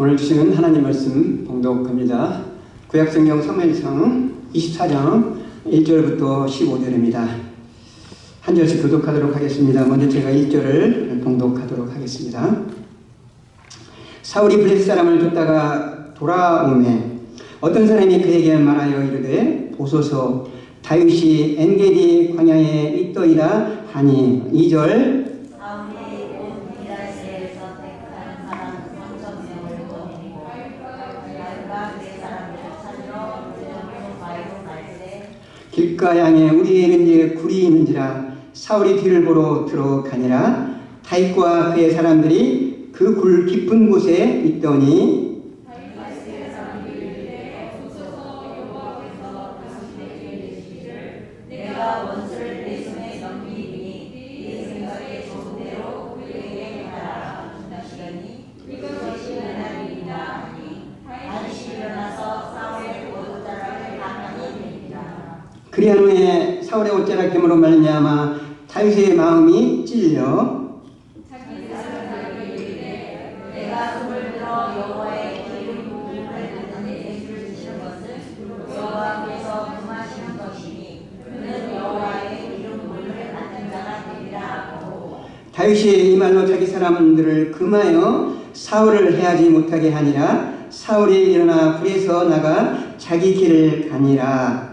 오늘 주시는 하나님 말씀 봉독합니다. 구약성경 사무엘상 24장 1절부터 15절입니다. 한 절씩 교독하도록 하겠습니다. 먼저 제가 1절을 봉독하도록 하겠습니다. 사울이 블레셋 사람을 쫓다가 돌아오매 어떤 사람이 그에게 말하여 이르되 보소서 다윗이 엔게디 광야에 있더이다 하니 2절 길가양에 우리의 이른지 굴이 있는지라 사울이 뒤를 보러 들어가니라 다윗과 그의 사람들이 그 굴 깊은 곳에 있더니 그리한 후에 사울의 옷자락됨으로 말미암아 다윗의 마음이 찔려 내가 손을 들어 여호와의 기름 부음을 듣는 예수를 드시는 것은 여호와께서 금하시는 것이니 그는 여호와의 기름 부음을 받는 자가 되리라 하고 다윗이 이 말로 자기 사람들을 금하여 사울을 해하지 못하게 하니라. 사울이 일어나 굴에서 나가 자기 길을 가니라.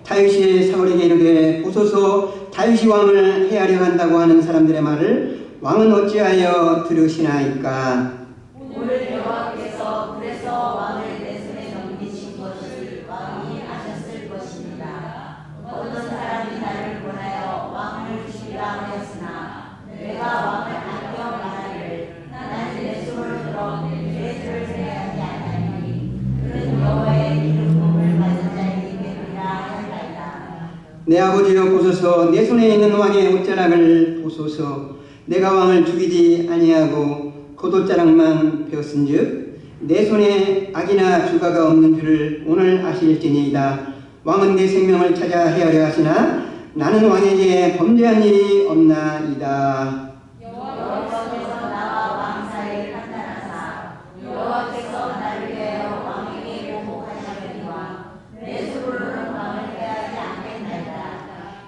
다윗이 사울에게 이르되 보소서 다윗이 왕을 해하려 한다고 하는 사람들의 말을 왕은 어찌하여 들으시나이까. 오늘 여호와께서 그래서 왕을 내 손에 넘기신 것을 왕이 아셨을 것입니다. 어떤 사람이 나를 권하여 왕을 주시라 하였으나 내가 왕을 아껴 말하기를 나는 내 손을 들어 내 죄를 생각하지 아니하니 그는 여호와의 기름 부음을 받은 자이기 때문이라 하였나이다. 내 아버지여 보소서 내 손에 있는 왕의 옷자락을 보소서. 내가 왕을 죽이지 아니하고 곧 옷자락만 베었은즉 내 손에 악이나 주가가 없는 줄을 오늘 아실지니이다. 왕은 내 생명을 찾아 헤아려 하시나 나는 왕에게 범죄한 일이 없나이다. 여호와께서 나와 왕 사이를 판단하사 여호와께서 나를 위하여 왕에게 보복하시려니와 내 손으로는 왕을 해하지 않겠나이다.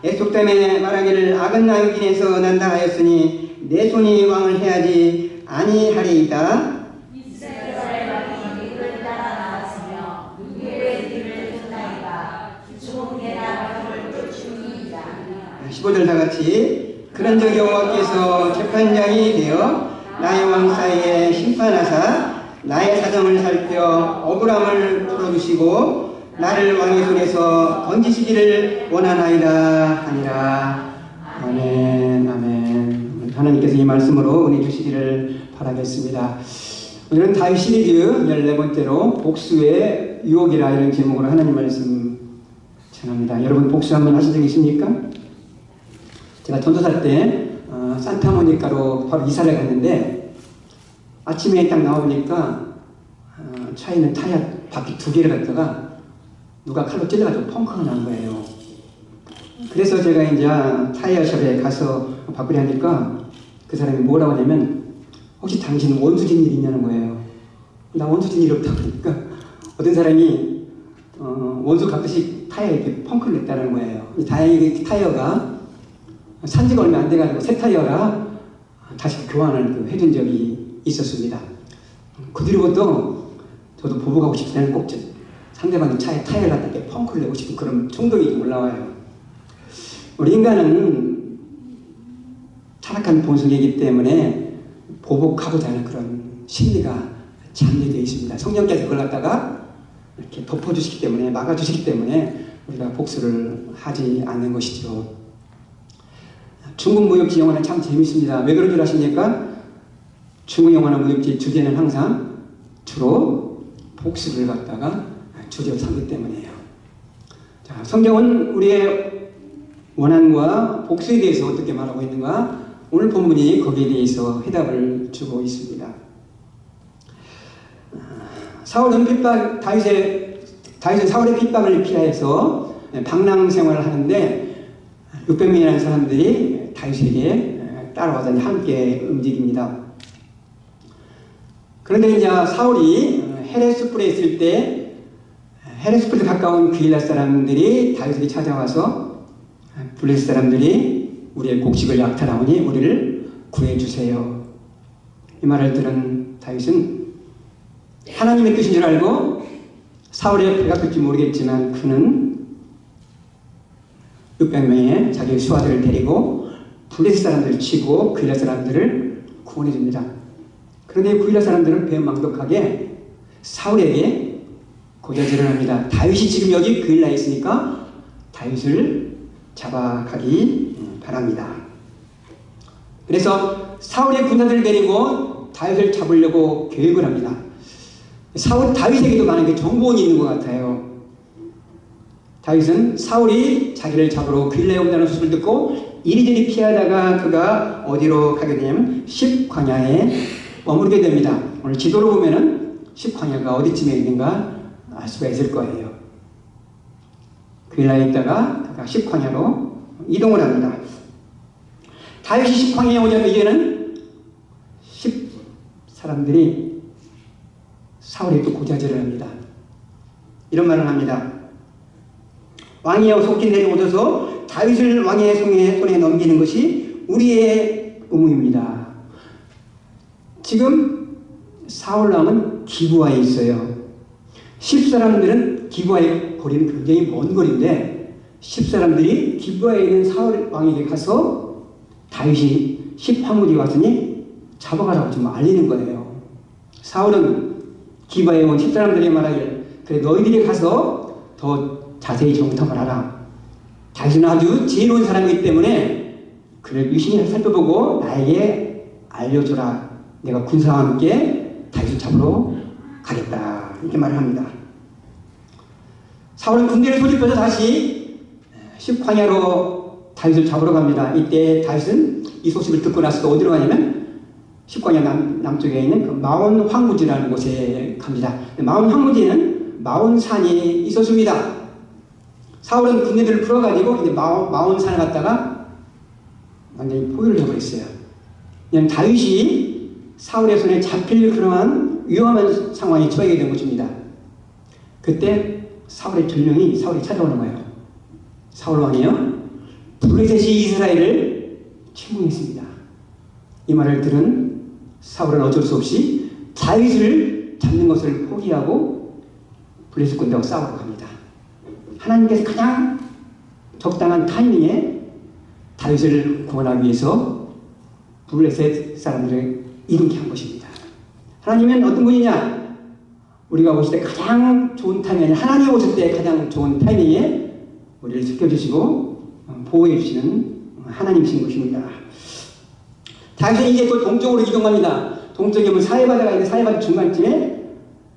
애속 때문에 말하기를 악은 나의 길에서 난다 하였으니 내 손이 왕을 해하지 아니하리이다. 이스라엘 왕이 누구를 따라 나왔으며 누구의 뒤를 쫓나이까. 주홍계나 병을 쫓으니이다. 15절 다같이 그런즉 여호와께서 재판장이 되어 나의 왕 사이에 심판하사 나의 사정을 살펴 억울함을 풀어주시고 나를 왕의 손에서 건지시기를 원하나이다 하니라. 아멘. 아멘. 하나님께서 이 말씀으로 은혜 주시기를 바라겠습니다. 오늘은 다윗 시리즈 14번째로 복수의 유혹이라 이런 제목으로 하나님 말씀 전합니다. 여러분 복수 한번 하신 적 있습니까? 제가 전도사 때 산타모니카로 바로 이사를 갔는데 아침에 딱 나오니까 차에 있는 타이어 바퀴 2개를 갖다가 누가 칼로 찔러가지고 펑크가 난 거예요. 그래서 제가 이제 타이어샵에 가서 바꾸려 하니까 그 사람이 뭐라고 하냐면 혹시 당신 원수진 일 있냐는 거예요. 나 원수진 일 없다고 하니까 어떤 사람이 원수 갖듯이 타이어에 이렇게 펑크를 냈다는 거예요. 다행히 타이어가 산지가 얼마 안 돼가지고 새 타이어라 다시 교환을 해준 적이 있었습니다. 그 뒤로부터 저도 보복하고 싶을 때는 꼭 상대방의 차에 타이어를 갖다 이렇게 펑크를 내고 싶은 그런衝動이 좀 올라와요. 우리 인간은 타락한 본성이기 때문에 보복하고자 하는 그런 심리가 잠재되어 있습니다. 성령께서 그걸 갖다가 이렇게 덮어주시기 때문에, 막아주시기 때문에 우리가 복수를 하지 않는 것이죠. 중국 무협지 영화는 참 재밌습니다. 왜 그런 줄 아십니까? 중국 영화나 무협지 주제는 항상 주로 복수를 갖다가 주제로 삼기 때문이에요. 자, 성경은 우리의 원한과 복수에 대해서 어떻게 말하고 있는가? 오늘 본문이 거기에 대해서 해답을 주고 있습니다. 사울은 다윗의 다윗은 사울의 핍박을 피하여서 방랑 생활을 하는데 600명이라는 사람들이 다윗에게 따라와서 함께 움직입니다. 그런데 이제 사울이 헤레스풀에 있을 때 헤레스풀에 가까운 그일라 사람들이 다윗에게 찾아와서 블레셋 사람들이 우리의 곡식을 약탈하오니 우리를 구해주세요. 이 말을 들은 다윗은 하나님의 뜻인 줄 알고 사울의 배가 끌지 모르겠지만 그는 600명의 자기의 수하들을 데리고 블레셋 사람들을 치고 그일라 사람들을 구원해 줍니다. 그런데 그일라 사람들은 배은망덕하게 사울에게 고자질을 합니다. 다윗이 지금 여기 그일라에 있으니까 다윗을 잡아가기 바랍니다. 그래서 사울의 군사들을 데리고 다윗을 잡으려고 계획을 합니다. 다윗에게도 만약에 정보원이 있는 것 같아요. 다윗은 사울이 자기를 잡으러 그일라에 온다는 소식을 듣고 이리저리 피하다가 그가 어디로 가게 되냐면 십광야에 머무르게 됩니다. 오늘 지도로 보면은 십광야가 어디쯤에 있는가 알 수가 있을 거예요. 그일라에 있다가 그가 십광야로 이동을 합니다. 다윗이 십광야에 오자면 이제는 사람들이 사울에 또 고자질을 합니다. 이런 말을 합니다. 왕이 속히 내려오셔서 다윗을 왕의 손에 넘기는 것이 우리의 의무입니다. 지금 사울 왕은 기브아에 있어요. 10사람들은 기브아의 거리는 굉장히 먼 거리인데 10사람들이 기브아에 있는 사울 왕에게 가서 다윗이 10화무지에 왔으니 잡아가라고 좀 알리는 거예요. 사울은 기브아에 온 10사람들이 말하길 그래 너희들이 가서 더 자세히 정탐을 하라. 다윗은 아주 지혜로운 사람이기 때문에 그를 유심히 살펴보고 나에게 알려주라. 내가 군사와 함께 다윗을 잡으러 가겠다. 이렇게 말을 합니다. 사울은 군대를 소집해서 다시 십광야로 다윗을 잡으러 갑니다. 이때 다윗은 이 소식을 듣고 나서 어디로 가냐면 십광야 남쪽에 있는 그 마온 황무지라는 곳에 갑니다. 마온 황무지에는 마온산이 있었습니다. 사울은 군대들을 풀어가지고 이제 마온 산을 갔다가 완전히 포위를 해버렸어요. 그냥 다윗이 사울의 손에 잡힐 그러한 위험한 상황에 처하게 된 것입니다. 그때 사울의 전령이 사울이 찾아오는 거예요. 사울 왕이요, 블레셋이 이스라엘을 침공했습니다. 이 말을 들은 사울은 어쩔 수 없이 다윗을 잡는 것을 포기하고 블레셋 군대와 싸우러 갑니다. 하나님께서 가장 적당한 타이밍에 다윗을 구원하기 위해서 블레셋 사람들을 이동케 한 것입니다. 하나님은 어떤 분이냐? 우리가 오실 때 가장 좋은 타이밍에, 하나님 오실 때 가장 좋은 타이밍에 우리를 지켜주시고 보호해 주시는 하나님이신 것입니다. 다윗은 이제 또 동쪽으로 이동합니다. 동쪽에 보면 사해바다가 있는데 사해바다 중간쯤에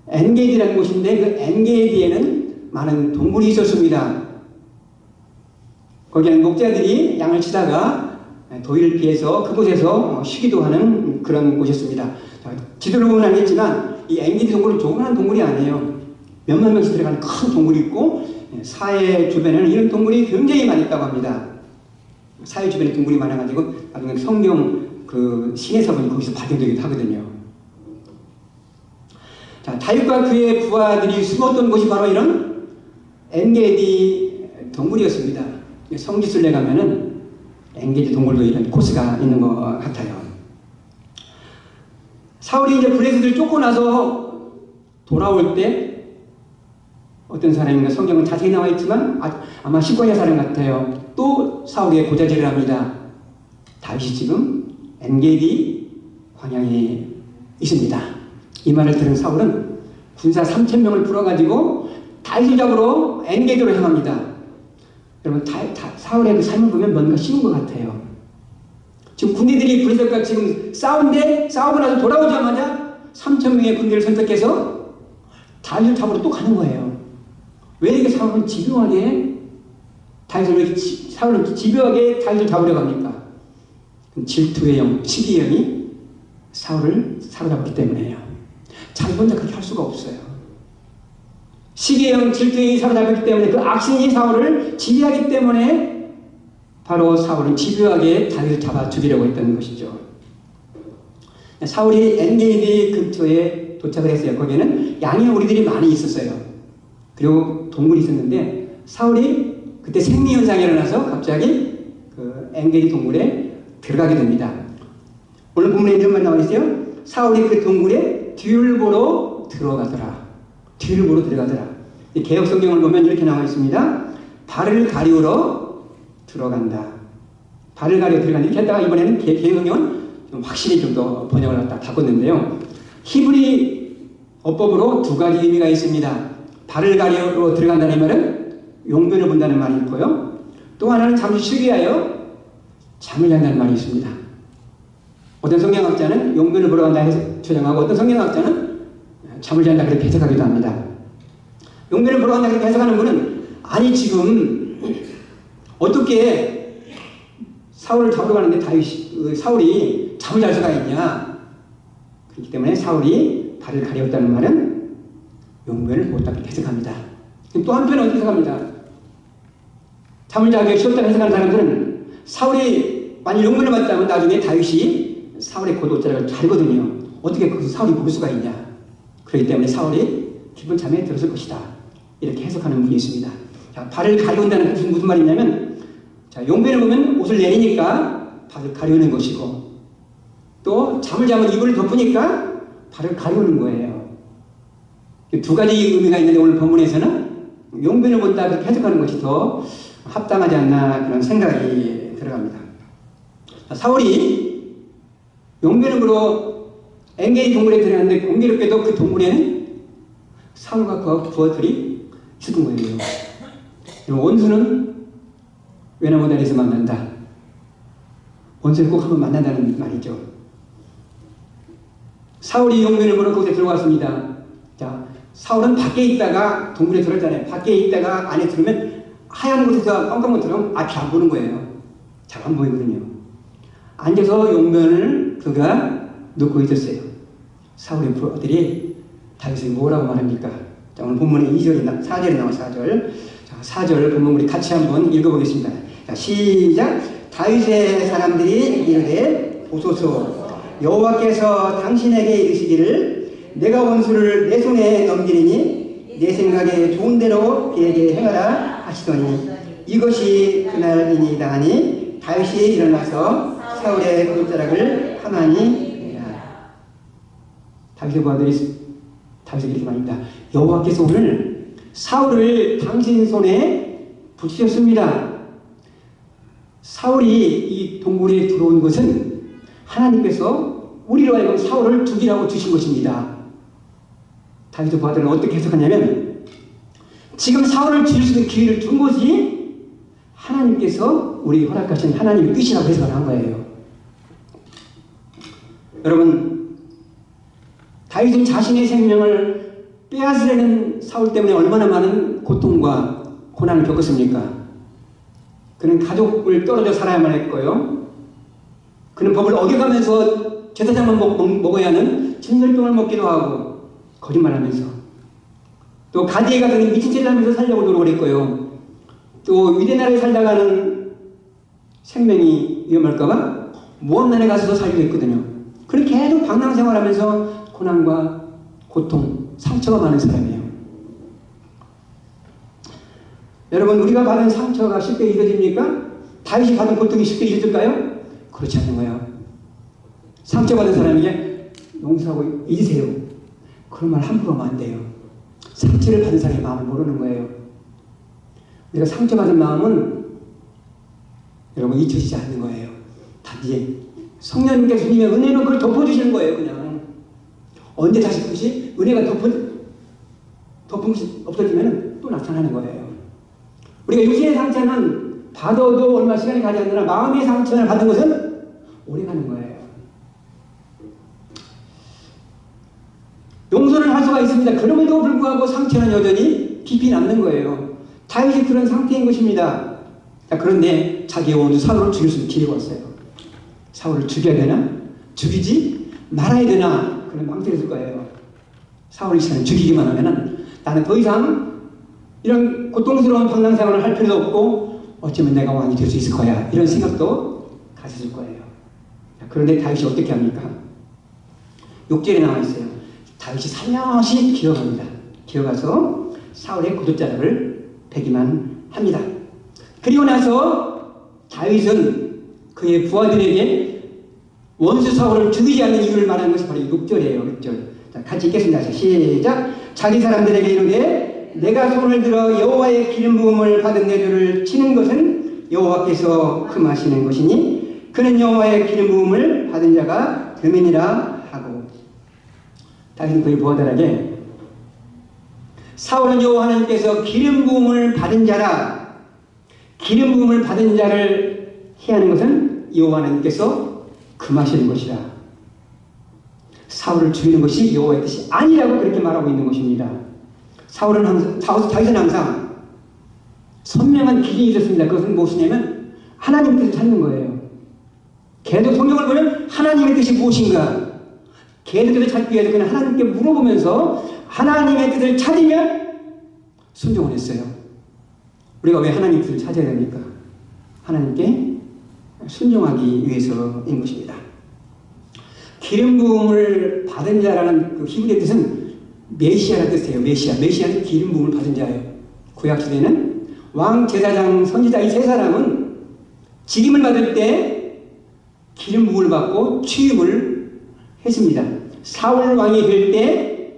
엔게디라는 곳인데 그 엔게디에는 많은 동굴이 있었습니다. 거기는 목자들이 양을 치다가 더위를 피해서 그곳에서 쉬기도 하는 그런 곳이었습니다. 지도로 보면 알겠지만 이 엔게디 동굴은 조그마한 동굴이 아니에요. 몇만 명씩 들어가는 큰 동굴이 있고 사해 주변에는 이런 동굴이 굉장히 많이 있다고 합니다. 사해 주변에 동굴이 많아가지고 나중에 성경 그 신의 사본이 거기서 발견되기도 하거든요. 자, 다윗과 그의 부하들이 숨었던 곳이 바로 이런 엔게디 동굴이었습니다. 성지순례 가면은 엔게디 동굴도 이런 코스가 있는 것 같아요. 사울이 이제 블레셋을 쫓고 나서 돌아올 때 어떤 사람인가 성경은 자세히 나와 있지만 아마 십광야 사람 같아요. 또 사울의 고자질을 합니다. 다윗이 지금 엔게디 광야에 있습니다. 이 말을 들은 사울은 군사 3,000명을 풀어가지고 다윗을 잡으러 엔게디로 향합니다. 여러분 사울의 그 삶을 보면 뭔가 쉬운 것 같아요. 지금 군대들이 블레셋과 지금 싸운데 싸우고 나서 돌아오자마자 3,000명의 군대를 선택해서 다윗을 잡으러 또 가는 거예요. 왜 이렇게 사울은 집요하게 다윗을 잡으려 갑니까? 질투의 영, 시기의 영이 사울을 사로잡기 때문에요. 자기 혼자 그렇게 할 수가 없어요. 시기형 질투형이 사로잡혔기 때문에 그 악신이 사울을 지배하기 때문에 바로 사울은 집요하게 다윗을 잡아 죽이려고 했던 것이죠. 사울이 엔게디 근처에 도착을 했어요. 거기에는 양의 오리들이 많이 있었어요. 그리고 동굴이 있었는데 사울이 그때 생리현상이 일어나서 갑자기 그 엔게디 동굴에 들어가게 됩니다. 오늘 본문에 이런 말 나와 있어요. 사울이 그 동굴에 뒤를 보러 들어가더라. 뒤를 보러 들어가더라. 개역 성경을 보면 이렇게 나와 있습니다. 발을 가리우러 들어간다. 발을 가리우러 들어간다. 이렇게 했다가 이번에는 개역 성경은 좀 확실히 좀 더 번역을 갖다 바꿨는데요. 히브리 어법으로 두 가지 의미가 있습니다. 발을 가리우러 들어간다는 말은 용변을 본다는 말이 있고요. 또 하나는 잠시 쉬기 위하여 잠을 잔다는 말이 있습니다. 어떤 성경학자는 용변을 보러 간다 해서 조정하고 어떤 성경학자는 잠을 잔다 그렇게 해석하기도 합니다. 용변을 보러 간다 그렇게 해석하는 분은 아니 지금 어떻게 사울을 잡으러 가는데 사울이 잠을 잘 수가 있냐. 그렇기 때문에 사울이 발을 가렸다는 말은 용변을 보았다 그렇게 해석합니다. 또 한편은 어떻게 해석합니다. 잠을 자기 쉬었다고 해석하는 사람들은 사울이 만약 용변을 받다면 나중에 다윗이 사울의 고도자락을 자르거든요. 어떻게 거기서 사울이 볼 수가 있냐. 그렇기 때문에 사울이 깊은 잠에 들었을 것이다. 이렇게 해석하는 분이 있습니다. 자, 발을 가리운다는 것은 무슨 말이냐면 자, 용변을 보면 옷을 내리니까 발을 가리우는 것이고 또 잠을 자면 이불을 덮으니까 발을 가리우는 거예요. 두 가지 의미가 있는데 오늘 본문에서는 용변을 본다 그렇게 해석하는 것이 더 합당하지 않나 그런 생각이 들어갑니다. 자, 사울이 용변을 보러 엔게디 동굴에 들어갔는데 공교롭게도 그 동굴에는 사울과 그와 부하들이 있었던 거예요. 원수는 외나무다리에서 만난다. 원수를 꼭 한번 만난다는 말이죠. 사울이 용변을 보러 그곳에 들어갔습니다. 자, 사울은 밖에 있다가 동굴에 들어갔잖아요. 밖에 있다가 안에 들어오면 하얀 곳에서 깜깜하게 들어오면 앞이 안 보는 거예요. 잘 안 보이거든요. 앉아서 용변을 그가 놓고 있었어요. 사울의 부하들이 다윗이 뭐라고 말합니까? 자, 오늘 본문에 2절이 4절이 나와 4절. 자, 4절 본문 우리 같이 한번 읽어보겠습니다. 자, 시작. 다윗의 사람들이 이르되 보소서 여호와께서 당신에게 이르시기를 내가 원수를 내 손에 넘기리니 내 생각에 좋은 대로 그에게 행하라 하시더니 이것이 그날이니이다 하니 다윗이 일어나서 사울의 돛자락을 하나니 다윗의 부하들이 다윗에게 이렇게 말합니다. 여호와께서 오늘 사울을 당신 손에 붙이셨습니다. 사울이 이 동굴에 들어온 것은 하나님께서 우리로 하여금 사울을 죽이라고 주신 것입니다. 다윗의 부하들은 어떻게 해석하냐면 지금 사울을 죽일 수 있는 기회를 준 것이 하나님께서 우리 허락하신 하나님의 뜻이라고 해석을 한 거예요. 여러분 다윗은 자신의 생명을 빼앗으려는 사울 때문에 얼마나 많은 고통과 고난을 겪었습니까? 그는 가족을 떨어져 살아야만 했고요. 그는 법을 어겨가면서 제사장만 먹어야 하는 진설병을 먹기도 하고 거짓말하면서 또 가디에 가서 미친 짓을 하면서 살려고 노력을 했고요. 또 위대나라에 살다가는 생명이 위험할까봐 모함난에 가서도 살기도 했거든요. 그는 계속 방랑생활하면서 고난과 고통, 상처가 많은 사람이에요. 여러분 우리가 받은 상처가 쉽게 잊어집니까? 다윗이 받은 고통이 쉽게 잊어질까요? 그렇지 않는 거예요. 상처받은 사람에게 용서하고 잊으세요. 그런 말 함부로 하면 안 돼요. 상처를 받은 사람의 마음을 모르는 거예요. 우리가 상처받은 마음은 여러분 잊혀지지 않는 거예요. 단지 성령님께서 주님의 은혜로 그걸 덮어주시는 거예요. 그냥 언제 다시 그것이 은혜가 덮은 것이 없어지면 또 나타나는 거예요. 우리가 육신의 상처는 받아도 얼마 시간이 가지 않느라 마음의 상처를 받은 것은 오래 가는 거예요. 용서를 할 수가 있습니다. 그럼에도 불구하고 상처는 여전히 깊이 남는 거예요. 다윗이 그런 상태인 것입니다. 자, 그런데 자기의 원수 사울을 죽일 수 있는 기회가 왔어요. 사울을 죽여야 되나? 죽이지 말아야 되나? 그런 망설였을 거예요. 사울이 저는 죽이기만 하면은 나는 더 이상 이런 고통스러운 방랑생활을 할 필요도 없고 어쩌면 내가 왕이 될 수 있을 거야 이런 생각도 가졌을 거예요. 그런데 다윗이 어떻게 합니까? 6절에 나와 있어요. 다윗이 살며시 기어갑니다. 기어가서 사울의 겉옷자락을 베기만 합니다. 그리고 나서 다윗은 그의 부하들에게 원수 사울을 죽이지 않는 이유를 말하는 것이 바로 6절이에요. 6절. 자, 같이 읽겠습니다. 시작. 자기 사람들에게 이르되 내가 손을 들어 여호와의 기름 부음을 받은 내주를 치는 것은 여호와께서 금하시는 것이니 그는 여호와의 기름 부음을 받은 자가 됨이니라 하고, 다윗은 그의 부하들에게 사울은 여호와 하나님께서 기름 부음을 받은 자라, 기름 부음을 받은 자를 해하는 것은 여호와 하나님께서 금하시는 것이라, 사울을 죽이는 것이 여호와의 뜻이 아니라고 그렇게 말하고 있는 것입니다. 다윗은 항상 선명한 기준이 있었습니다. 그것은 무엇이냐면 하나님 뜻을 찾는 거예요. 계속 성경을 보면 하나님의 뜻이 무엇인가, 계속 뜻을 찾기 위해서 그냥 하나님께 물어보면서 하나님의 뜻을 찾으면 순종을 했어요. 우리가 왜 하나님의 뜻을 찾아야 됩니까? 하나님께 순종하기 위해서인 것입니다. 기름 부음을 받은 자라는 그 히브리의 뜻은 메시아라는 뜻이에요. 메시아는 기름 부음을 받은 자예요. 구약 시대는 왕, 제사장, 선지자 이 세 사람은 직임을 받을 때 기름 부음을 받고 취임을 했습니다. 사울 왕이 될 때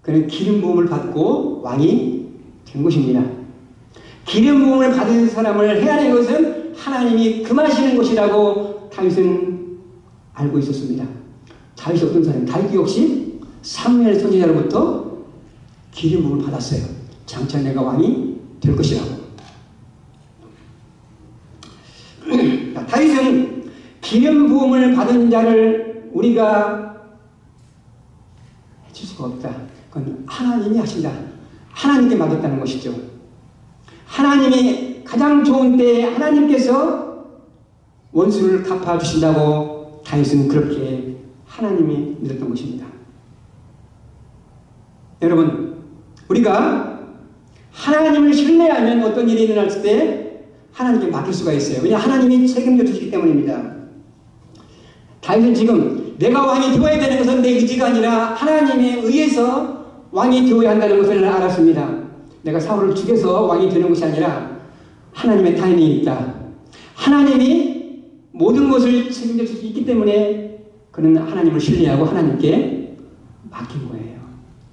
그는 기름 부음을 받고 왕이 된 것입니다. 기름 부음을 받은 사람을 해하는 것은 하나님이 금하시는 것이라고 다윗은 알고 있었습니다. 다윗이 어떤 사람이에요? 다윗 역시 사무엘 선지자로부터 기름 부음을 받았어요. 장차 내가 왕이 될 것이라고. 다윗은 기름 부음을 받은 자를 우리가 해줄 수가 없다. 그건 하나님이 하신다. 하나님께 맡겼다는 것이죠. 하나님이 가장 좋은 때에 하나님께서 원수를 갚아주신다고 다윗은 그렇게 하나님이 믿었던 것입니다. 여러분, 우리가 하나님을 신뢰하면 어떤 일이 일어났을 때 하나님께 맡길 수가 있어요. 왜냐하면 하나님이 책임져 주시기 때문입니다. 다윗은 지금 내가 왕이 되어야 되는 것은 내 의지가 아니라 하나님에 의해서 왕이 되어야 한다는 것을 알았습니다. 내가 사울을 죽여서 왕이 되는 것이 아니라 하나님의 타이밍이 있다. 하나님이 모든 것을 책임져 줄 수 있기 때문에 그는 하나님을 신뢰하고 하나님께 맡긴 거예요.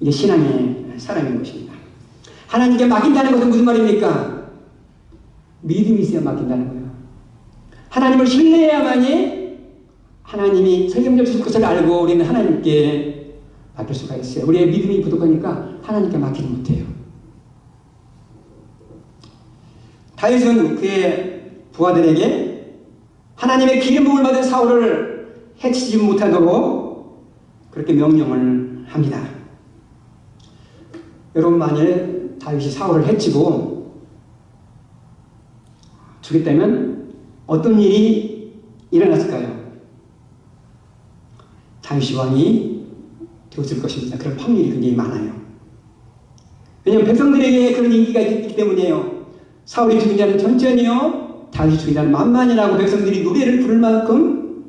이게 신앙의 사람인 것입니다. 하나님께 맡긴다는 것은 무슨 말입니까? 믿음이 있어야 맡긴다는 거예요. 하나님을 신뢰해야만이 하나님이 책임져 주실 것을 알고 우리는 하나님께 맡길 수가 있어요. 우리의 믿음이 부족하니까 하나님께 맡기지 못해요. 다윗은 그의 부하들에게 하나님의 기름 부음을 받은 사울을 해치지 못하도록 그렇게 명령을 합니다. 여러분, 만일 다윗이 사울을 해치고 죽였다면 어떤 일이 일어났을까요? 다윗이 왕이 되었을 것입니다. 그런 확률이 굉장히 많아요. 왜냐하면 백성들에게 그런 인기가 있기 때문이에요. 사울이 죽인 자는 천천히요, 다윗이 죽인 자는 만만이라고 백성들이 노래를 부를 만큼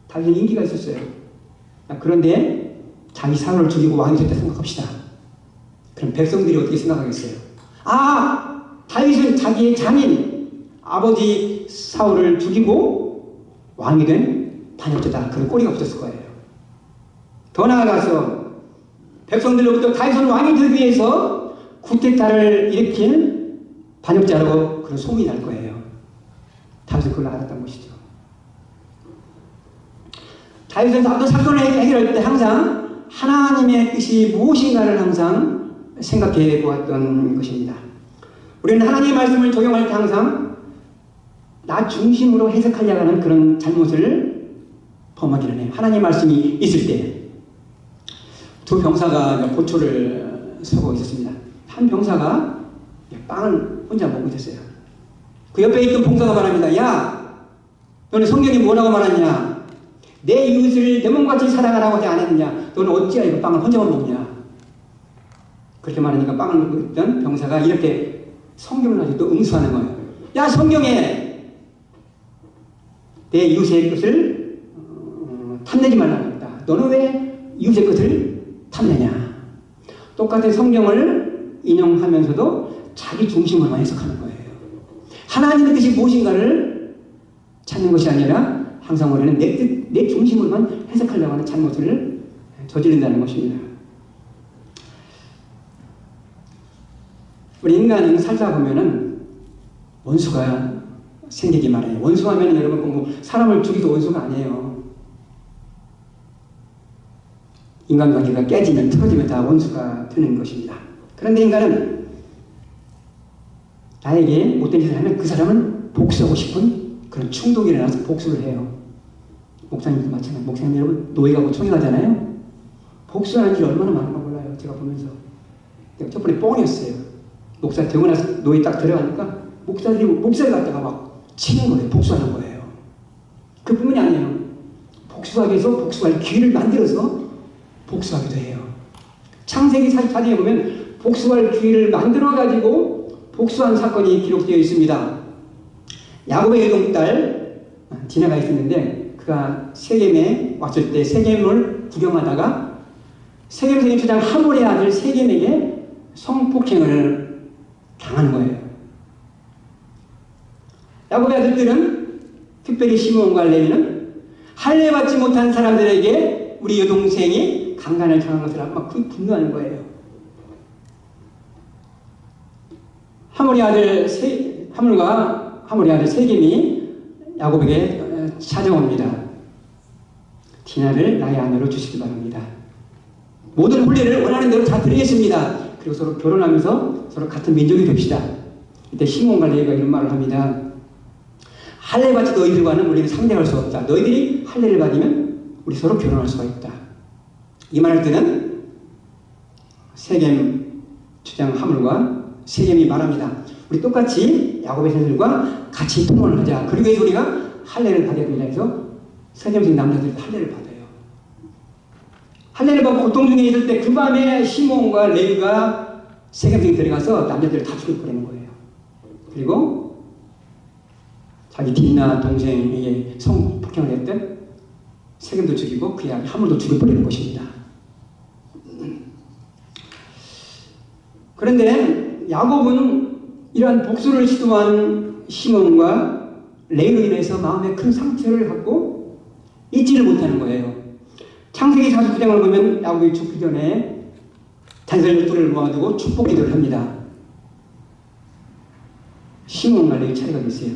다윗은 인기가 있었어요. 그런데 자기 사울을 죽이고 왕이 됐다 생각합시다. 그럼 백성들이 어떻게 생각하겠어요? 아, 다윗은 자기의 장인 아버지 사울을 죽이고 왕이 된 반역자다. 그런 꼬리가 붙었을 거예요. 더 나아가서 백성들로부터 다윗은 왕이 되기 위해서 쿠데타를 일으킨 반역자로 그런 소문이 날 거예요. 다윗은 그걸 알았던 것이죠. 다윗은 어떤 사건을 해결할 때 항상 하나님의 뜻이 무엇인가를 항상 생각해 보았던 것입니다. 우리는 하나님의 말씀을 적용할 때 항상 나 중심으로 해석하려고 하는 그런 잘못을 범하기는 해요. 하나님의 말씀이 있을 때 두 병사가 보초를 서고 있었습니다. 한 병사가 빵을 혼자 먹고 있었어요. 그 옆에 있던 봉사가 말합니다. 야, 너는 성경이 뭐라고 말하느냐? 내 이웃을 내 몸같이 사랑하라고 하지 않았느냐? 너는 어찌하여 그 빵을 혼자만 먹냐? 그렇게 말하니까 빵을 먹고 있던 병사가 이렇게 성경을 가지고 또 응수하는 거예요. 야, 성경에 내 이웃의 것을 탐내지 말라고 했다. 너는 왜 이웃의 것을 탐내냐. 똑같은 성경을 인용하면서도 자기 중심으로만 해석하는 거예요. 하나님의 뜻이 무엇인가를 찾는 것이 아니라 항상 우리는 내 중심으로만 해석하려고 하는 잘못을 저지른다는 것입니다. 우리 인간은 살다 보면은 원수가 생기기 마련이에요. 원수하면 여러분 뭐 사람을 죽이도 원수가 아니에요. 인간관계가 깨지면 틀어지면 다 원수가 되는 것입니다. 그런데 인간은 나에게 못된 짓을 하면 그 사람은 복수하고 싶은 그런 충동이 일어나서 복수를 해요. 목사님도 마찬가지. 목사님 여러분 노예 가고 총회 가잖아요. 복수하는 줄 얼마나 많은가 몰라요. 제가 보면서. 내가 저번에 뻥이었어요. 목사 되고 나서 노예 딱 들어가니까 목사를 갖다가 막 치는 거예요. 복수하는 거예요. 그뿐만이 아니에요. 복수하기 위해서 복수할 기회를 만들어서 복수하기도 해요. 창세기 44장에 보면 복수할 기회를 만들어가지고 복수한 사건이 기록되어 있습니다. 야곱의 외동딸 디나가 있었는데 그가 세겜에 왔을 때 세겜을 구경하다가 세겜 세겜 주장 하몰의 아들 세겜에게 성폭행을 당하는 거예요. 야곱의 아들들은 특별히 시므온과 레위는 할례받지 못한 사람들에게 우리 여동생이 강간을 당한 것을 막 분노하는 거예요. 하몰의 아들 세겜이 야곱에게 찾아옵니다. 디나를 나의 아내로 주시기 바랍니다. 모든 혼례를 원하는 대로 다 드리겠습니다. 그리고 서로 결혼하면서 서로 같은 민족이 됩시다. 이때 시몬과 레위가 이런 말을 합니다. 할례 받지 너희들과는 우리는 상대할 수 없다. 너희들이 할례를 받으면 우리 서로 결혼할 수가 있다. 이 말할 때는 세겜 주장 하물과 세겜이 말합니다. 우리 똑같이 야곱의 자손들과 같이 통혼을 하자. 그리고 해서 우리가 할례를 받아야 된다 해서 세겜식 남자들도 할례를 받아요. 할례를 받고 고통 중에 있을 때 그 밤에 시몬과 레위가 세겜식에 들어가서 남자들을 다 죽여버리는 거예요. 그리고 자기 딥나 동생에게 성폭행을 했던 세겜도 죽이고 그의 아들 하물도 죽여버리는 것입니다. 그런데 야곱은 이러한 복수를 시도한 시몬과 레위로 인해서 마음에 큰 상처를 갖고 잊지를 못하는 거예요. 창세기 49장을 보면 야곱이 죽기 전에 단설 12를 모아두고 축복 기도를 합니다. 시몬과 레위 차례가 됐어요.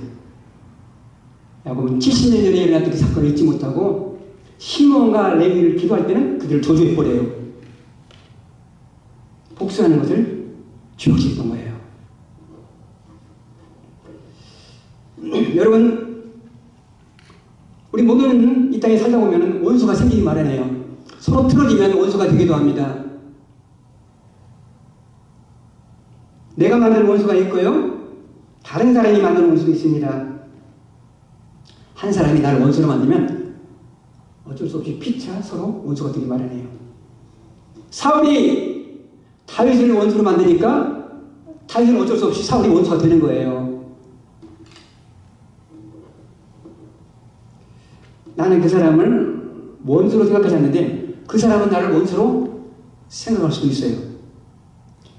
야곱은 70년 전에 일어났던 그 사건을 잊지 못하고 시몬과 레위를 기도할 때는 그들을 저주해버려요. 복수하는 것을 주역시켰던 거예요. 여러분, 우리 모두는 이 땅에 살다 보면 원수가 생기기 마련해요. 서로 틀어지면 원수가 되기도 합니다. 내가 만든 원수가 있고요. 다른 사람이 만든 원수가 있습니다. 한 사람이 나를 원수로 만들면 어쩔 수 없이 피차 서로 원수가 되기 마련해요. 사울이 다윗을 원수로 만드니까 다윗은 어쩔 수 없이 사울이 원수가 되는 거예요. 나는 그 사람을 원수로 생각하지 않는데 그 사람은 나를 원수로 생각할 수도 있어요.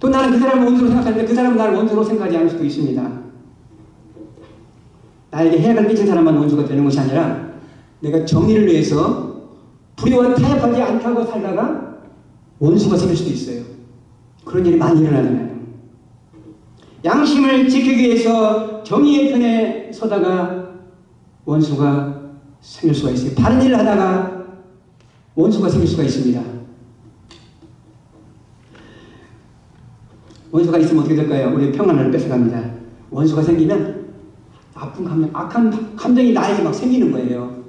또 나는 그 사람을 원수로 생각하는데 그 사람은 나를 원수로 생각하지 않을 수도 있습니다. 나에게 해악을 끼친 사람만 원수가 되는 것이 아니라 내가 정의를 위해서 불의와 타협하지 않다고 살다가 원수가 생길 수도 있어요. 그런 일이 많이 일어나잖아요. 양심을 지키기 위해서 정의의 편에 서다가 원수가 생길 수가 있어요. 바른 일을 하다가 원수가 생길 수가 있습니다. 원수가 있으면 어떻게 될까요? 우리의 평안을 뺏어갑니다. 원수가 생기면 아픈 감정, 악한 감정이 나에게 막 생기는 거예요.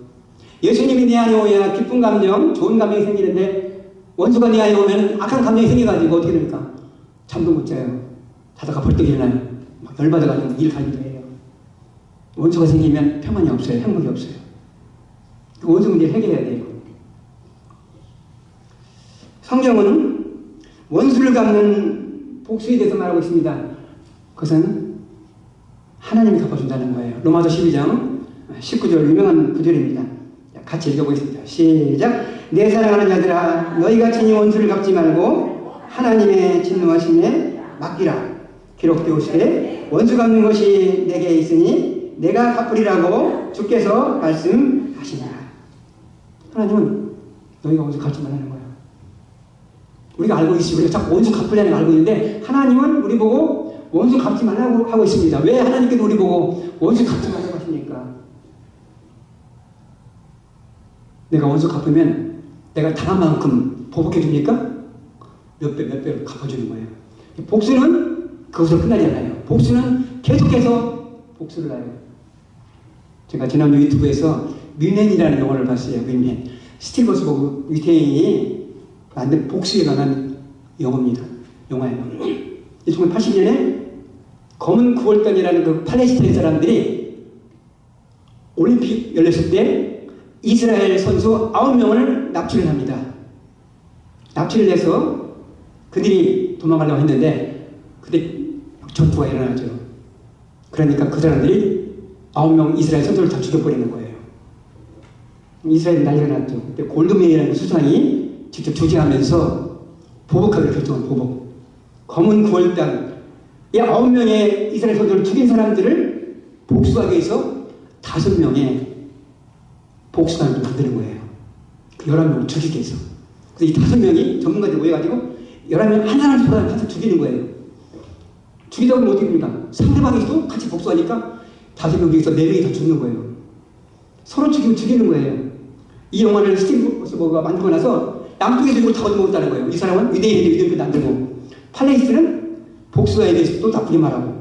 예수님이 내 안에 오야 기쁜 감정, 좋은 감정이 생기는데 원수가 내 안에 오면 악한 감정이 생겨가지고 어떻게 됩니까? 잠도 못 자요. 자다가 벌떡 일어나요. 막 열받아가지고 일 가기도 해요. 원수가 생기면 평안이 없어요. 행복이 없어요. 그 원수 문제를 해결해야 돼요. 성경은 원수를 갚는 복수에 대해서 말하고 있습니다. 그것은 하나님이 갚아준다는 거예요. 로마서 12장 19절 유명한 구절입니다. 같이 읽어보겠습니다. 시작. 내 사랑하는 자들아 너희가 친히 원수를 갚지 말고 하나님의 진노하심에 맡기라. 기록되오시되 원수 갚는 것이 내게 있으니 내가 갚으리라고 주께서 말씀하시니라. 하나님은 너희가 원수 갚지 말라는 거예요. 우리가 알고 있지. 우리가 자꾸 원수 갚으려는 걸 알고 있는데 하나님은 우리 보고 원수 갚지 말라고 하고 있습니다. 왜 하나님께서 우리 보고 원수 갚지 말라고 하십니까? 내가 원수 갚으면 내가 당한 만큼 보복해 줍니까? 몇 배로 갚아주는 거예요. 복수는 그것으로 끝나지 않아요. 복수는 계속해서 복수를 해요. 제가 지난주 유튜브에서 뮌헨이라는 영화를 봤어요. 뮌헨. 스티브 버스버그 유태인이 만든 복수에 관한 영화예요. 1980년에 검은 9월달이라는 그 팔레스타인 사람들이 올림픽 열렸을 때 이스라엘 선수 9명을 납치를 합니다. 납치를 해서 그들이 도망가려고 했는데 그때 전투가 일어나죠. 그러니까 그 사람들이 9명 이스라엘 선수를 다 죽여버리는 거예요. 이스라엘 난리가 났죠. 그때 골드메이라는 수상이 직접 주재하면서 보복하기로 결정한 보복. 검은 9월달 이 9명의 이스라엘 선수를 죽인 사람들을 복수하기 위해서 5명의 복수단을 만드는 거예요. 그 11명을 죽이기 위해서. 그래서 이 5명이 전문가들이 모여가지고 11명 한 사람씩 한 죽이는 거예요. 죽이다 보면 어떻게 됩니까? 상대방이 또 같이 복수하니까 5명 중에서 4명이 다 죽는 거예요. 서로 죽이는 거예요. 이 영화를 스티브 버스버그가 만들고 나서 양쪽에서 이걸 다 얻어먹었다는 거예요. 이 사람은 유대인인데 유대인도 안 들고 팔레스틴은 복수에 대해서 또 나쁘게 말하고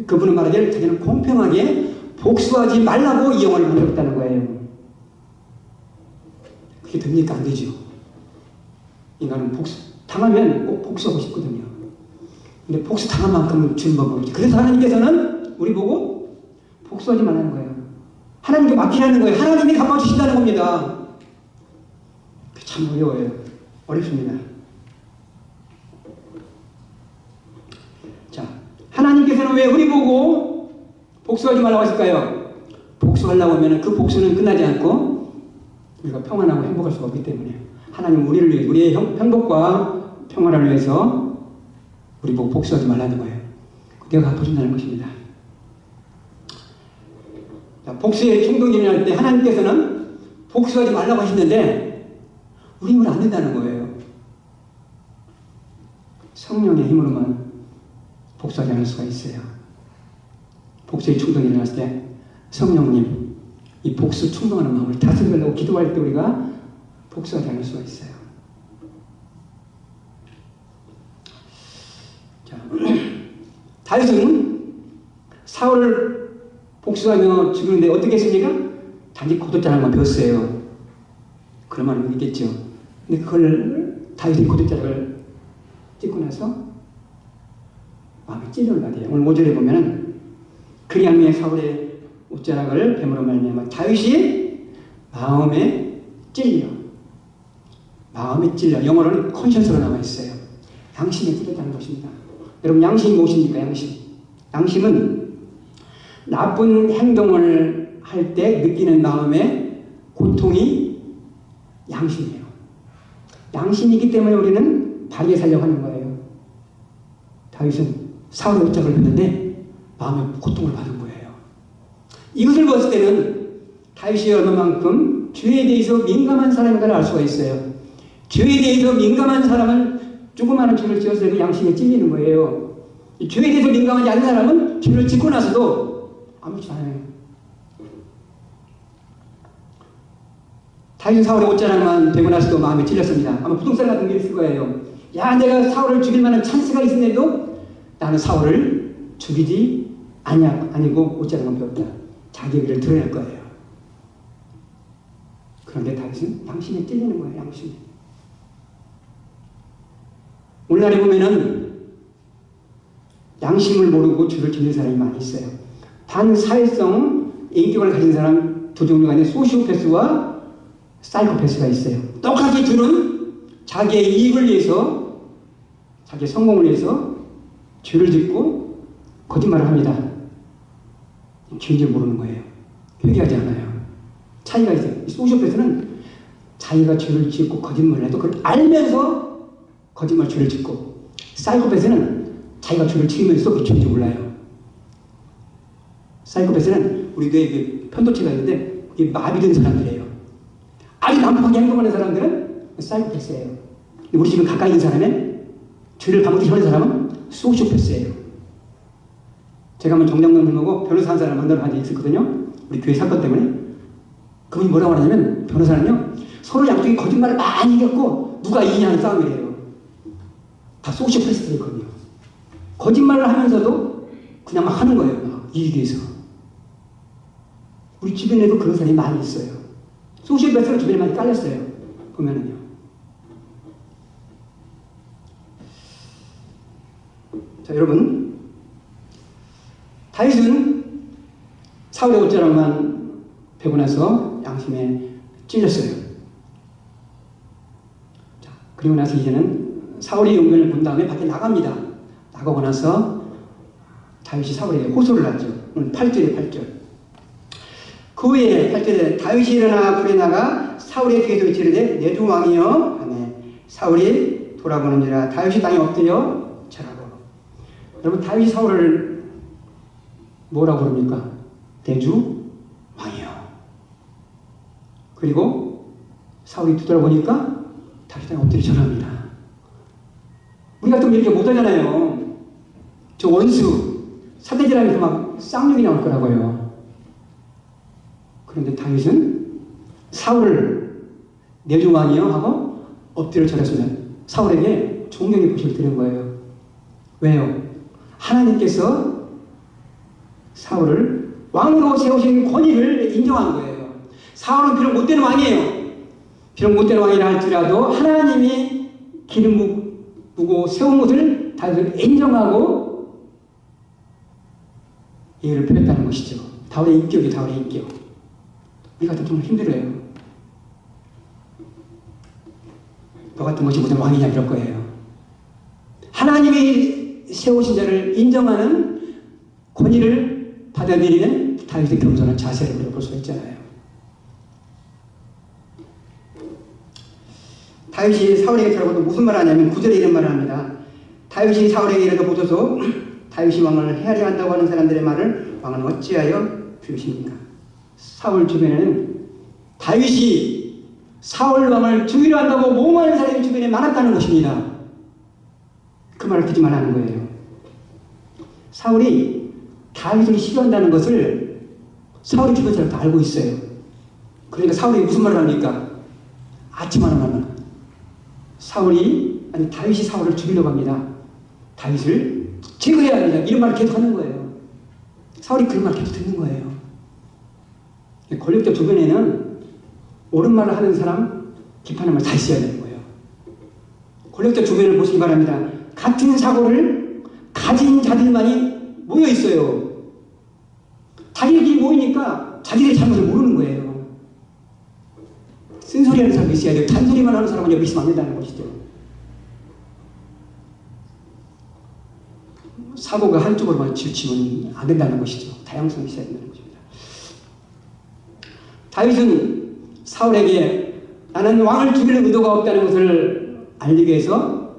그분은 말하기를 자기는 공평하게 복수하지 말라고 이 영화를 만들었다는 거예요. 그게 됩니까? 안 되죠. 인간은 당하면 꼭 복수하고 싶거든요. 근데 복수 당한 만큼은 주는 법은 없죠. 그래서 하나님께서는 우리 보고 복수하지 말라는 거예요. 하나님께 맡기라는 거예요. 하나님이 갚아주신다는 겁니다. 참 어려워요. 어렵습니다. 자, 하나님께서는 왜 우리 보고 복수하지 말라고 하실까요? 복수하려고 하면 그 복수는 끝나지 않고 우리가 평안하고 행복할 수가 없기 때문에 하나님 우리를 위해 우리의 행복과 평안을 위해서 우리 보고 복수하지 말라는 거예요. 내가 갚아준다는 것입니다. 자, 복수의 충동이 일어날 때 하나님께서는 복수하지 말라고 하시는데 우리 힘으로 안 된다는 거예요. 성령의 힘으로만 복수하지 않을 수가 있어요. 복수의 충동이 일어났을 때 성령님 이 복수 충동하는 마음을 다스리려고 기도할 때 우리가 복수하지 않을 수가 있어요. 자, 다윗은 사울을 복수하며 죽이는데 어떻게 했습니까? 단지 고도자락만 배웠어요. 그런 말은 있겠죠. 근데 그걸 다윗이 고도자락을 찍고 나서 마음에 찔림을 받아요. 오늘 5절에 보면은 그리하며 사울의 옷자락을 뱀으로 말미암아 다윗이 마음에 찔려 영어로는 컨셔스로 나와 있어요. 양심에 찔렸다는 것입니다. 여러분 양심이 무엇입니까? 양심은 나쁜 행동을 할 때 느끼는 마음의 고통이 양심이에요. 양심이기 때문에 우리는 발휘해 살려고 하는 거예요. 다윗은 사울의 옷자락을 했는데 마음의 고통을 받은 거예요. 이것을 봤을 때는 다윗이 얼마만큼 죄에 대해서 민감한 사람인가를 알 수가 있어요. 죄에 대해서 민감한 사람은 조그마한 죄를 지었을 때 양심에 찔리는 거예요. 죄에 대해서 민감하지 않은 사람은 죄를 짓고 나서도 아무렇지 않아요. 다윗은 사울의 옷자락만 되고 나서도 마음에 찔렸습니다. 아마 부동산 같은 게 있을 거예요. 야, 내가 사울을 죽일 만한 찬스가 있는데도 나는 사울을 죽이지 아니고 옷자락만 배웠다. 자기 얘기를 드러낼 거예요. 그런데 다윗은 양심에 찔리는 거예요. 양심에. 오늘날에 보면은 양심을 모르고 죄를 짓는 사람이 많이 있어요. 반사회성 인격을 가진 사람 두 종류가 있는데 소시오패스와 사이코패스가 있어요. 똑같이 둘은 자기의 이익을 위해서 자기의 성공을 위해서 죄를 짓고 거짓말을 합니다. 죄인지 모르는 거예요. 회개하지 않아요. 차이가 있어요. 소시오패스는 자기가 죄를 짓고 거짓말을 해도 그걸 알면서 거짓말 죄를 짓고, 사이코패스는 자기가 죄를 지으면서 그게 죄인지 몰라요. 사이코패스는 우리 뇌에 편도체가 있는데 그게 마비된 사람들이에요. 아주 난폭하게 행동하는 사람들은 사이코패스예요. 근데 우리 집에 가까이 있는 사람은, 죄를 반복해서 하는 사람은 소시오패스예요. 제가 한번 정장님하고 변호사 한 사람 만나러 간 적이 있었거든요. 우리 교회 사건 때문에. 그분이 뭐라고 하냐면, 변호사는요, 서로 양쪽이 거짓말을 많이 이겼고 누가 이기냐는 싸움이래요. 다 소시오패스들이거든요. 거짓말을 하면서도 그냥 막 하는 거예요. 막 이기기 위해서. 우리 주변에도 그런 사람이 많이 있어요. 소시오패스가 주변에 많이 깔렸어요. 보면은요. 자, 여러분, 다윗은 사울의 옷자락만 베고 나서 양심에 찔렸어요. 자, 그리고 나서 이제는 사울이 용변을 본 다음에 밖에 나갑니다. 나가고 나서 다윗이 사울에게 호소를 하죠. 오늘 8절에 8절. 그 후에 8절에 다윗이 일어나 불에 나가 사울의 뒤에서 외치르되 내 주 왕이여 하매 사울이 돌아보는지라 다윗이 땅에 엎드려 절하고. 여러분, 다윗이 사울을 뭐라고 부릅니까? 내 주 왕이여. 그리고 사울이 뒤돌아보니까 다윗이 땅에 엎드려 절합니다. 우리 같으면 이렇게 못하잖아요. 저 원수 사대질하면서 막 쌍욕이 나올 거라고요. 그런데 다윗은 사울을 내 주 왕이여 하고 엎드려 절했습니다. 사울에게 존경의 표시를 드린 거예요. 왜요? 하나님께서 사울을 왕으로 세우신 권위를 인정한 거예요. 사울은 비록 못되는 왕이에요. 비록 못되는 왕이라 할지라도 하나님이 기름 부고 세운 것을 다윗을 인정하고 예의를 표했다는 것이죠. 다윗의 인격이 다윗의 인격. 우리 같은 정말 힘들어요. 너 같은 것이 무슨 왕이냐 이럴 거예요. 하나님이 세우신 자를 인정하는 권위를 받아들이는 다윗의 겸손한 자세를 우리가 볼 수가 있잖아요. 다윗이 사울에게 절하고도 무슨 말을 하냐면 9절에 이런 말을 합니다. 다윗이 사울에게 이르되 보소서 다윗이 왕을 헤아려 한다고 하는 사람들의 말을 왕은 어찌하여 들으십니까? 사울 주변에는 다윗이 사울 왕을 죽이려 한다고 모험하는 사람이 주변에 많았다는 것입니다. 그 말을 듣지 말라는 거예요. 사울이 다윗을 싫어한다는 것을 사울의 주변 사람도 알고 있어요. 그러니까 사울이 무슨 말을 합니까? 아침 하나만 다윗이 사울을 죽이려고 합니다. 다윗을 제거해야 합니다. 이런 말을 계속 하는 거예요. 사울이 그런 말을 계속 듣는 거예요. 권력자 주변에는 옳은 말을 하는 사람, 비판하는 말 다 있어야 되는 거예요. 권력자 주변을 보시기 바랍니다. 같은 사고를 가진 자들만이 모여 있어요. 자기들끼리 모이니까 자기들의 잘못을 모르는 거예요. 쓴소리하는 사람이 있어야 돼요. 잔소리만 하는 사람은 옆에 있으면 안 된다는 것이죠. 사고가 한쪽으로만 치우치면 안 된다는 것이죠. 다양성이 있어야 된다는 것입니다. 다윗은 사울에게 나는 왕을 죽일 의도가 없다는 것을 알리기 위해서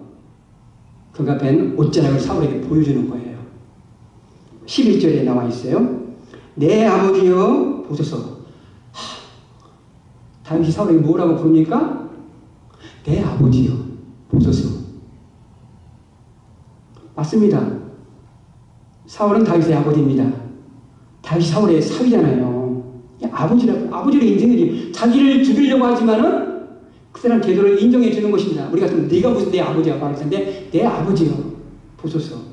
그가 뺀 옷자락을 사울에게 보여주는 거예요. 11절에 나와 있어요. 내 아버지여 보소서. 다윗이 사울에게 뭐라고 부릅니까? 내 아버지여 보소서. 맞습니다. 사울은 다윗의 아버지입니다. 다윗이 사울의 사위잖아요. 아버지를 인정해야지. 자기를 죽이려고 하지만은 그 사람 제대로 인정해 주는 것입니다. 우리 같으면 네가 무슨 내 아버지야 말할 텐데 내 아버지여 보소서.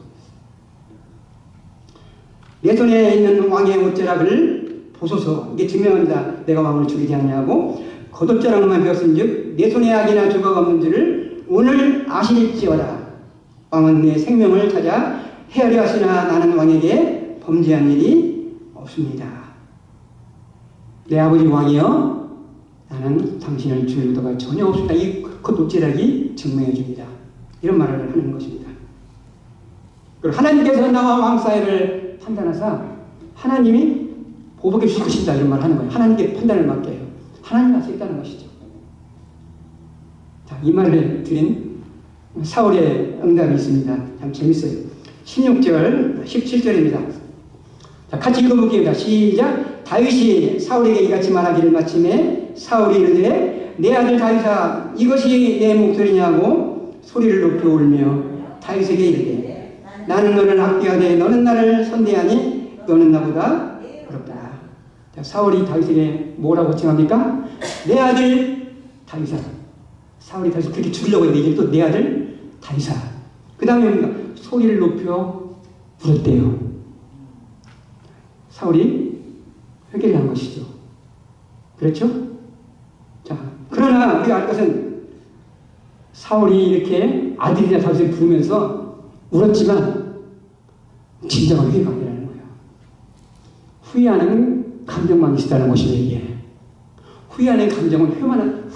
내 손에 있는 왕의 옷자락을 보소서. 이게 증명합니다. 내가 왕을 죽이지 않냐고. 겉옷자락만 배웠은즉 내 손에 악이나 죄가 없는지를 오늘 아실지어다. 왕은 내 생명을 찾아 헤아려 하시나 나는 왕에게 범죄한 일이 없습니다. 내 아버지 왕이여 나는 당신을 죽일 의도가 전혀 없습니다. 이 겉옷자락이 증명해 줍니다. 이런 말을 하는 것입니다. 그리고 하나님께서 나와 왕 사이를 판단하사 하나님이 보복해 주실 것이다 이런 말을 하는 거예요. 하나님께 판단을 맡겨요. 하나님 하시겠다는 것이죠. 자, 이 말을 드린 사울의 응답이 있습니다. 참 재밌어요. 16절, 17절입니다. 자, 같이 읽어볼게요. 시작. 다윗이 사울에게 이같이 말하기를 마침에 사울이 이르되 내 아들 다윗아 이것이 내 목소리냐고 소리를 높여 울며 다윗에게 이르되 나는 너를 학대하되 너는 나를 선대하니 너는 나보다 어렵다. 자, 사울이 다윗에게 뭐라고 칭합니까? 내 아들 다윗아. 사울이 다윗을 그렇게 죽이려고 했는데 이제 또 내 아들 다윗아. 그 다음에 뭡니까? 소리를 높여 울었대요. 사울이 회개를 한 것이죠. 그렇죠? 자, 그러나 우리가 알 것은 사울이 이렇게 아들이나 다윗을 부르면서 울었지만 진정한 회개가 아니라는 거예요. 후회하는 감정만 있었다는 것이에요. 이게. 후회하는 감정은 회개하면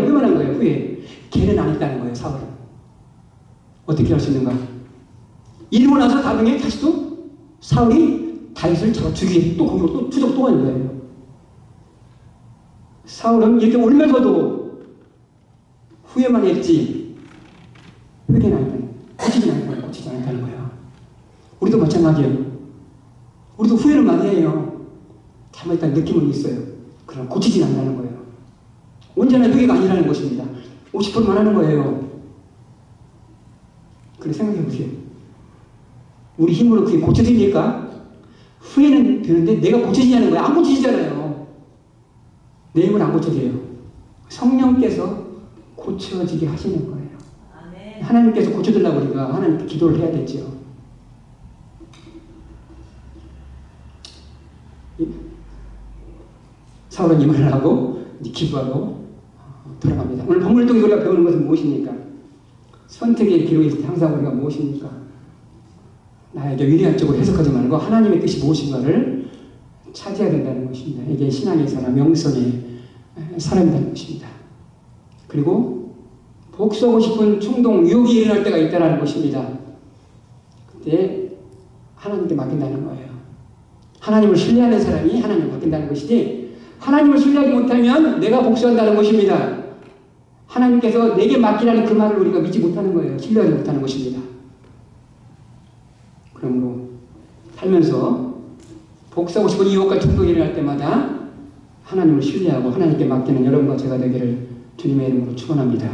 회만한 거예요. 후회. 걔는 안 했다는 거예요. 사울은. 어떻게 할 수 있는가? 이러고 나서 나중에 다시 또 사울이 다윗을 잡아 죽이게 또 거기로 또 추적 또 하는 거예요. 사울은 이렇게 울면서도 후회만 했지 회개는 안 했다는 거예요. 고치지 않았다는 거예요. 우리도 마찬가지예요. 우리도 후회를 많이 해요. 잘못했다는 느낌은 있어요. 그럼 고치지 않는다는 거예요. 온전한 회개가 아니라는 것입니다. 50%만 하는 거예요. 그래 생각해 보세요. 우리 힘으로 그게 고쳐집니까? 후회는 되는데 내가 고쳐지냐는 거예요. 안 고쳐지잖아요. 내 힘은 안 고쳐져요. 성령께서 고쳐지게 하시는 거예요. 아멘. 하나님께서 고쳐달라고 우리가 하나님께 기도를 해야 되죠. 사울은 이 말을 하고 기도하고 돌아갑니다. 오늘 본문을 통해 우리가 배우는 것은 무엇입니까? 선택의 기로에 있을 때 항상 우리가 무엇입니까? 나에게 위대한 쪽으로 해석하지 말고 하나님의 뜻이 무엇인가를 찾아야 된다는 것입니다. 이게 신앙의 사람, 영성의 사람이라는 것입니다. 그리고 복수하고 싶은 충동, 유혹이 일어날 때가 있다는 것입니다. 그때 하나님께 맡긴다는 거예요. 하나님을 신뢰하는 사람이 하나님을 맡긴다는 것이지 하나님을 신뢰하지 못하면 내가 복수한다는 것입니다. 하나님께서 내게 맡기라는 그 말을 우리가 믿지 못하는 거예요. 신뢰하지 못하는 것입니다. 그러므로 살면서 복수하고 싶은 유혹과 충동이 일어날 때마다 하나님을 신뢰하고 하나님께 맡기는 여러분과 제가 되기를 주님의 이름으로 축원합니다.